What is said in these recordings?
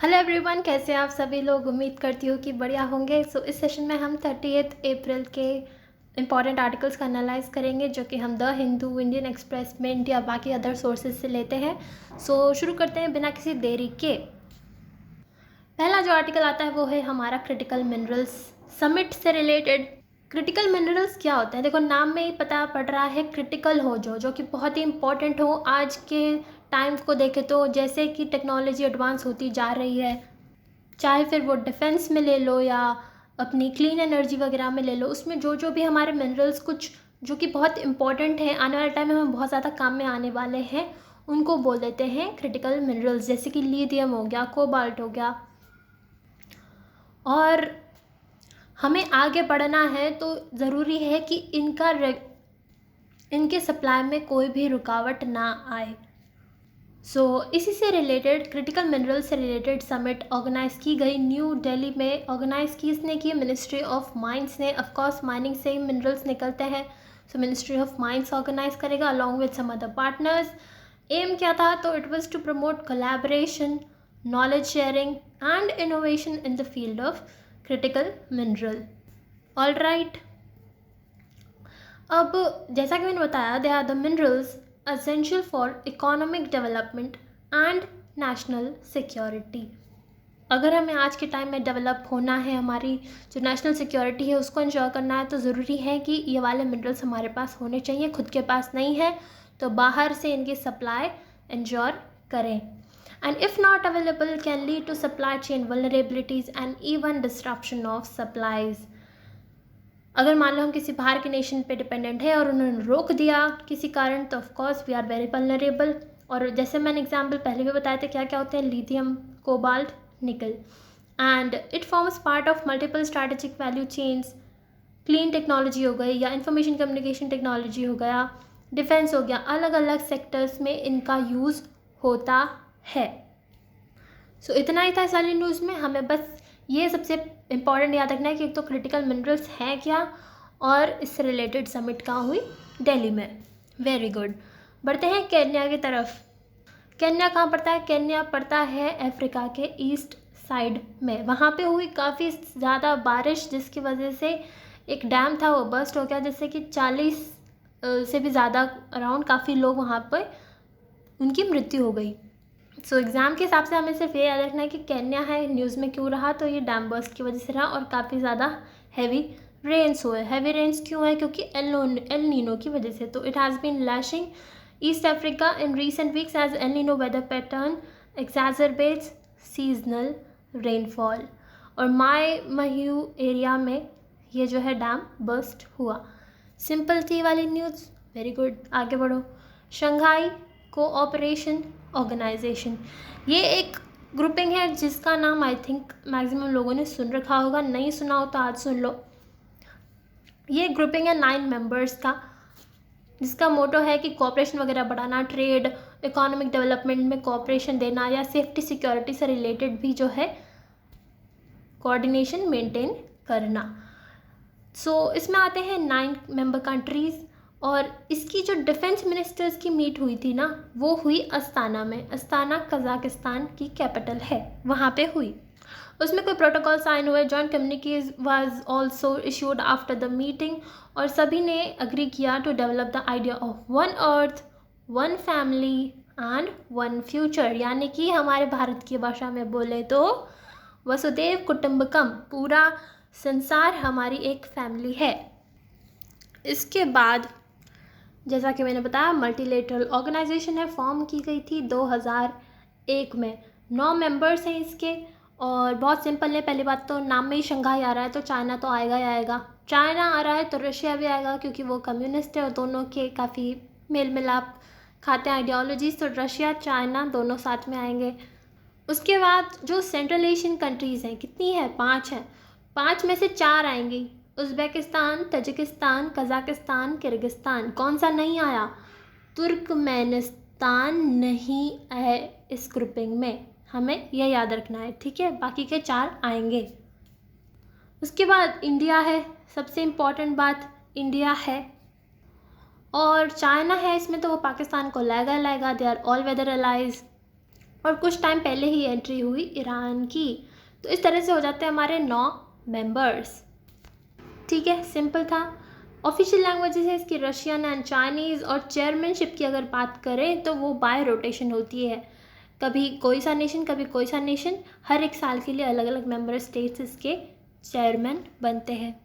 Hello everyone, कैसे हैं आप सभी लोग। उम्मीद करती हूँ कि बढ़िया होंगे। इस सेशन में हम 30 अप्रैल के इम्पॉर्टेंट आर्टिकल्स का एनालाइज करेंगे जो कि हम the Hindu, Indian Express, Mint या बाकी अदर सोर्सेज से लेते हैं। शुरू करते हैं बिना किसी देरी के। पहला जो आर्टिकल आता है वो है हमारा क्रिटिकल मिनरल्स समिट से रिलेटेड। क्रिटिकल मिनरल्स क्या होते हैं? देखो, नाम में ही पता पड़ रहा है क्रिटिकल हो जो कि बहुत ही इंपॉर्टेंट हो। आज के टाइम को देखें तो जैसे कि टेक्नोलॉजी एडवांस होती जा रही है, चाहे फिर वो डिफेंस में ले लो या अपनी क्लीन एनर्जी वगैरह में ले लो, उसमें जो जो भी हमारे मिनरल्स कुछ जो कि बहुत इंपॉर्टेंट हैं, आने वाले टाइम में हमें बहुत ज़्यादा काम में आने वाले हैं, उनको बोल देते हैं क्रिटिकल मिनरल्स। जैसे कि लिथियम हो गया, कोबाल्ट हो गया। और हमें आगे बढ़ना है तो ज़रूरी है कि इनके सप्लाई में कोई भी रुकावट ना आए। इसी से रिलेटेड, क्रिटिकल मिनरल से रिलेटेड समिट ऑर्गेनाइज की गई न्यू दिल्ली में। ऑर्गेनाइज किसने की? मिनिस्ट्री ऑफ माइंस ने। ऑफकोर्स माइनिंग से ही मिनरल्स निकलते हैं, मिनिस्ट्री ऑफ माइंस ऑर्गेनाइज करेगा along with some other partners. Aim क्या था? तो it was to promote collaboration, knowledge sharing and innovation in the field of critical mineral. All right. अब जैसा कि मैंने बताया, they are the minerals essential for economic development and national security। अगर हमें आज के टाइम में डेवलप होना है, हमारी जो नेशनल सिक्योरिटी है उसको इंश्योर करना है, तो ज़रूरी है कि ये वाले मिनरल्स हमारे पास होने चाहिए। खुद के पास नहीं है तो बाहर से इनकी सप्लाई इंश्योर करें। And if not available can lead to supply chain vulnerabilities and even disruption of supplies. अगर मान लो हम किसी बाहर के नेशन पे डिपेंडेंट है और उन्होंने रोक दिया किसी कारण, तो of course we are very vulnerable. और जैसे मैंने एग्जाम्पल पहले भी बताए थे, क्या क्या होते हैं? लिथियम, कोबाल्ट, निकल। And it forms part of multiple strategic value chains. Clean technology हो गई या इंफॉर्मेशन कम्युनिकेशन टेक्नोलॉजी हो गया, डिफेंस हो गया, अलग अलग सेक्टर्स में इनका यूज़ होता है। इतना ही था इस वाली न्यूज़ में। हमें बस ये सबसे इम्पॉर्टेंट याद रखना है कि एक तो क्रिटिकल मिनरल्स हैं क्या, और इससे रिलेटेड समिट कहाँ हुई? दिल्ली में। Very good. बढ़ते हैं केन्या की तरफ। केन्या कहाँ पड़ता है? केन्या पड़ता है अफ्रीका के ईस्ट साइड में। वहाँ पे हुई काफ़ी ज़्यादा बारिश, जिसकी वजह से एक डैम था वो बस्ट हो गया, जिससे कि 40 से भी ज़्यादा अराउंड काफ़ी लोग वहाँ पर उनकी मृत्यु हो गई। एग्ज़ाम के हिसाब से हमें सिर्फ ये याद रखना है कि केन्या है, न्यूज़ में क्यों रहा? तो ये डैम बर्स्ट की वजह से रहा और काफ़ी ज़्यादा हैवी रेन्स हुए। हैवी रेन्स क्यों है? क्योंकि एल नीनो की वजह से। तो it has been lashing East Africa in recent weeks as El Nino weather pattern exacerbates seasonal rainfall. और माई महू एरिया में ये जो है डैम बर्स्ट हुआ। सिंपल थी वाली न्यूज़। वेरी गुड, आगे बढ़ो। शंघाई कोऑपरेशन ऑर्गेनाइजेशन, ये एक ग्रुपिंग है जिसका नाम आई थिंक मैक्सिमम लोगों ने सुन रखा होगा। नहीं सुना हो तो आज सुन लो। ये ग्रुपिंग है 9 मेंबर्स का, जिसका मोटो है कि कोऑपरेशन वगैरह बढ़ाना, ट्रेड, इकोनॉमिक डेवलपमेंट में कोऑपरेशन देना, या सेफ्टी सिक्योरिटी से रिलेटेड भी जो है कोऑर्डिनेशन मेंटेन करना। इसमें आते हैं 9 मेंबर कंट्रीज़। और इसकी जो डिफेंस मिनिस्टर्स की मीट हुई थी ना, वो हुई अस्ताना में। अस्ताना कजाकिस्तान की कैपिटल है, वहाँ पे हुई। उसमें कोई प्रोटोकॉल साइन हुए, joint communique was also issued after the meeting. और सभी ने अग्री किया to develop the idea of one earth, one family and one future. यानी कि हमारे भारत की भाषा में बोले तो वसुदेव कुटुंबकम, पूरा संसार हमारी एक फैमिली है। इसके बाद जैसा कि मैंने बताया, मल्टीलेटरल ऑर्गेनाइजेशन है, फॉर्म की गई थी 2001 में। 9 मेंबर्स हैं इसके। और बहुत सिंपल है, पहली बात तो नाम में ही शंघाई आ रहा है तो चाइना तो आएगा ही आएगा। चाइना आ रहा है तो रशिया भी आएगा, क्योंकि वो कम्युनिस्ट है और दोनों के काफ़ी मेल मिलाप खाते हैं आइडियोलॉजीज। तो रशिया चाइना दोनों साथ में आएंगे। उसके बाद जो सेंट्रल एशियन कंट्रीज़ हैं, कितनी है? 5 हैं। 5 में से 4 आएंगी, उज़्बेकिस्तान, तजिकिस्तान, कज़ाकिस्तान, किर्गिस्तान। कौन सा नहीं आया? तुर्कमेनिस्तान नहीं है इस ग्रुपिंग में, हमें यह याद रखना है, ठीक है। बाकी के 4 आएंगे। उसके बाद इंडिया है, सबसे इम्पॉर्टेंट बात, इंडिया है। और चाइना है इसमें, तो वो पाकिस्तान को लाएगा। They are all weather allies. और कुछ टाइम पहले ही एंट्री हुई ईरान की। तो इस तरह से हो जाते हैं हमारे 9 मेंबर्स। ठीक है, सिंपल था। ऑफिशियल लैंग्वेजेस है इसकी रशियन एंड चाइनीज़, और चेयरमैनशिप की अगर बात करें तो वो बाय रोटेशन होती है, कभी कोई सा नेशन कभी कोई सा नेशन, हर एक साल के लिए अलग अलग मेंबर स्टेट्स इसके चेयरमैन बनते हैं।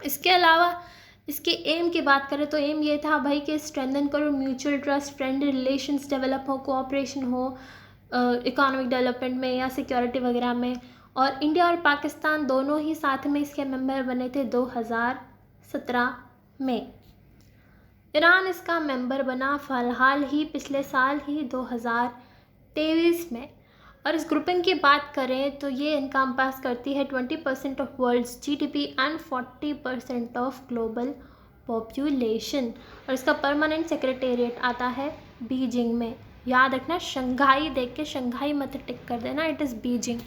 इसके अलावा इसके एम की बात करें तो एम ये था भाई कि स्ट्रेंथन करो mutual trust, friendly relations develop हो, कोऑपरेशन हो इकोनॉमिक डेवलपमेंट में या सिक्योरिटी वगैरह में। और इंडिया और पाकिस्तान दोनों ही साथ में इसके मेंबर बने थे 2017 में। ईरान इसका मेंबर बना फ़िलहाल ही पिछले साल ही 2023 में। और इस ग्रुपिंग की बात करें तो ये इनकम्पास करती है 20% of world's GDP and 40% of global population. और इसका परमानेंट सेक्रेटेरिएट आता है बीजिंग में। याद रखना, शंघाई देख के शंघाई मत टिक कर देना, it is Beijing.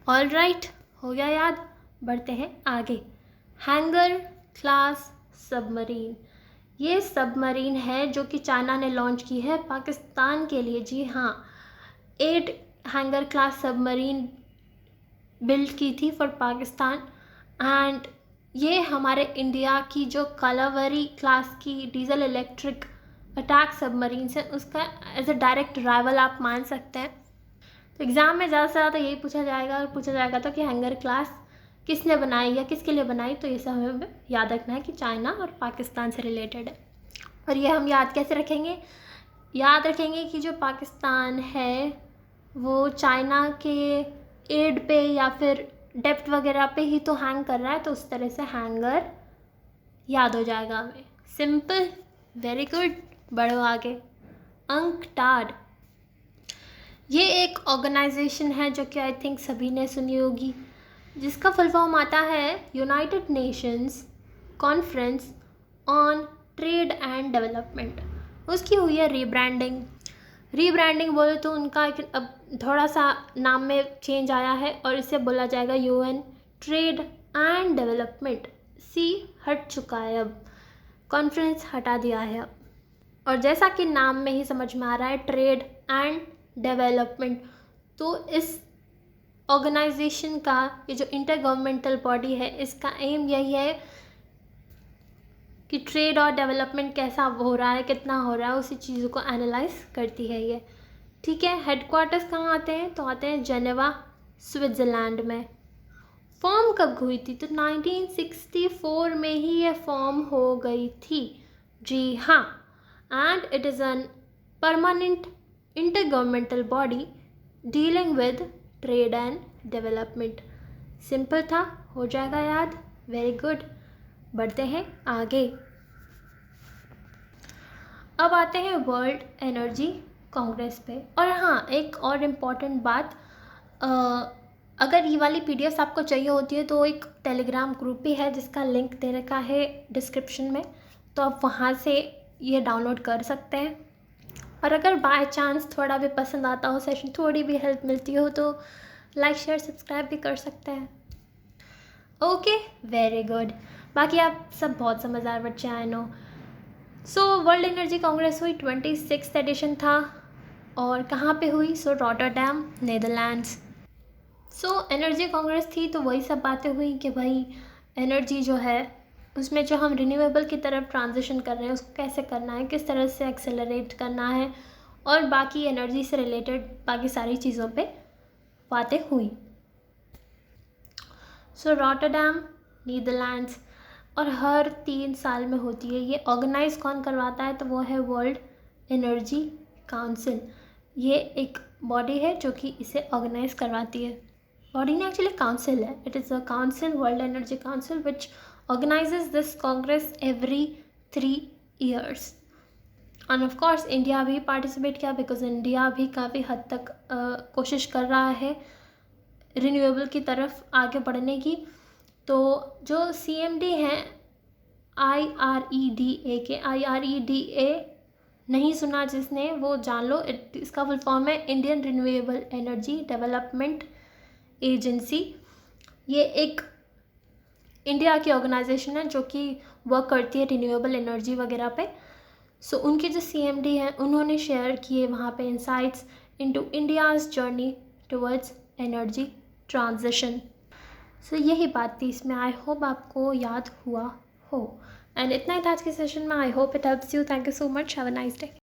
All right, हो गया याद। बढ़ते हैं आगे। हैंगर क्लास सबमरीन, ये सबमरीन है जो कि चाइना ने लॉन्च की है पाकिस्तान के लिए। जी हाँ, 8 हैंगर क्लास सबमरीन बिल्ड की थी फॉर पाकिस्तान। एंड ये हमारे इंडिया की जो कलावरी क्लास की डीजल इलेक्ट्रिक अटैक सबमरीन्स है उसका एज अ डायरेक्ट राइवल आप मान सकते हैं। तो एग्ज़ाम में ज़्यादा से ज़्यादा यही पूछा जाएगा तो कि हैंगर क्लास किसने बनाई या किसके लिए बनाई, तो ये सब हमें याद रखना है कि चाइना और पाकिस्तान से रिलेटेड है। और ये हम याद कैसे रखेंगे? याद रखेंगे कि जो पाकिस्तान है वो चाइना के एड पे या फिर डेप्थ वगैरह पे ही तो हैंग कर रहा है, तो उस तरह से हैंगर याद हो जाएगा हमें। Simple, very good. बढ़ो आगे। अंकटाड, ये एक ऑर्गेनाइजेशन है जो कि आई थिंक सभी ने सुनी होगी, जिसका फुल फॉर्म आता है United Nations conference on trade and development. उसकी हुई है रीब्रांडिंग बोले तो उनका अब थोड़ा सा नाम में चेंज आया है और इसे बोला जाएगा यूएन ट्रेड एंड डेवलपमेंट। सी हट चुका है, अब कॉन्फ्रेंस हटा दिया है अब। और जैसा कि नाम में ही समझ में आ रहा है ट्रेड एंड डेवलपमेंट, तो इस ऑर्गेनाइजेशन का ये जो इंटर गवर्नमेंटल बॉडी है इसका एम यही है कि ट्रेड और डेवलपमेंट कैसा हो रहा है, कितना हो रहा है, उसी चीज़ों को एनालाइज करती है ये। ठीक है, हेडक्वार्टर्स कहाँ आते हैं? तो आते हैं जेनेवा स्विट्ज़रलैंड में। फॉर्म कब हुई थी? तो 1964 में ही ये फॉर्म हो गई थी। जी हाँ, and it is an permanent inter governmental body dealing with trade and development. Simple था, हो जाएगा याद। Very good. बढ़ते हैं आगे। अब आते हैं वर्ल्ड एनर्जी कांग्रेस पे। और हाँ, एक और इम्पॉर्टेंट बात, अगर ये वाली पीडीएफ आपको चाहिए होती है तो एक टेलीग्राम ग्रुप भी है जिसका लिंक दे रखा है डिस्क्रिप्शन में, तो आप वहाँ से ये डाउनलोड कर सकते हैं। और अगर बाय चांस थोड़ा भी पसंद आता हो सेशन, थोड़ी भी हेल्प मिलती हो, तो लाइक शेयर सब्सक्राइब भी कर सकते हैं। Okay, very good. बाकी आप सब बहुत समझदार बच्चे, I know. So World Energy Congress हुई, 26th एडिशन था। और कहाँ पे हुई? So Rotterdam, Netherlands. So Energy Congress थी तो वही सब बातें हुई कि भाई एनर्जी जो है उसमें जो हम रिन्यूएबल की तरफ ट्रांजिशन कर रहे हैं उसको कैसे करना है, किस तरह से एक्सेलरेट करना है, और बाकी एनर्जी से रिलेटेड बाकी सारी चीज़ों पे बातें हुई। So Rotterdam, Netherlands. और हर 3 साल में होती है ये। ऑर्गेनाइज कौन करवाता है? तो वो है वर्ल्ड एनर्जी काउंसिल। ये एक बॉडी है जो कि इसे ऑर्गेनाइज करवाती है। बॉडी नहीं, एक्चुअली काउंसिल है। It is a council, world energy council, which organises this Congress every 3 years। End of course India भी पार्टिसिपेट किया, बिकॉज इंडिया भी काफ़ी हद तक कोशिश कर रहा है रिन्यूएबल की तरफ आगे बढ़ने की। तो जो CMD हैं IREDA के, IREDA नहीं सुना जिसने वो जान लो, इसका फुल फॉर्म है Indian renewable energy development agency. ये एक इंडिया की ऑर्गेनाइजेशन है जो कि वर्क करती है रिन्यूएबल एनर्जी वगैरह पे। सो उनके जो CMD हैं उन्होंने शेयर किए वहाँ पे insights into India's journey towards energy transition. सो यही बात थी इसमें, आई होप आपको याद हुआ हो। एंड इतना ही था आज के सेशन में। I hope it helps you. Thank you so much. Have a nice day.